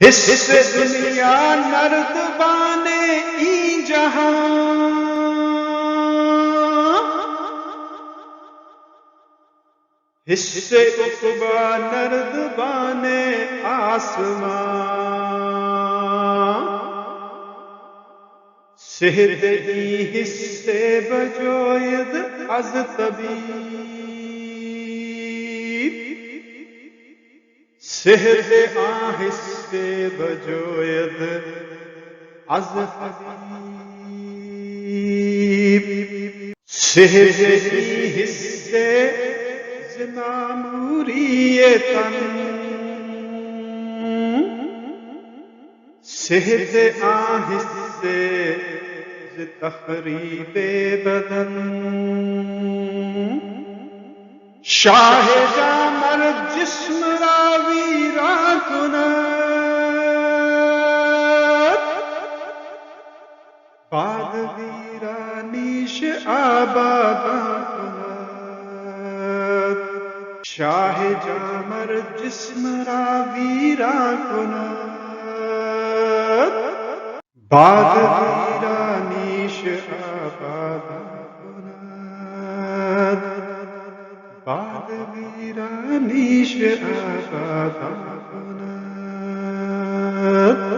حص دنیا نردبان ای جہاں، حص عقبا نردبان آسمان، صحت ای حص بجوید از طبیب، صحت آہست بجوید از حبیب، صحت ای حص زناموری تن، صحت آہست ز تخریب بدن، شاہ جامر جسم را ویران کند، بعد ویرانیش آبادان کند، شاہ جامر جسم را ویران کند، بعد ویرانیش آبادان کند، بعد ویرانیش آبادان کند.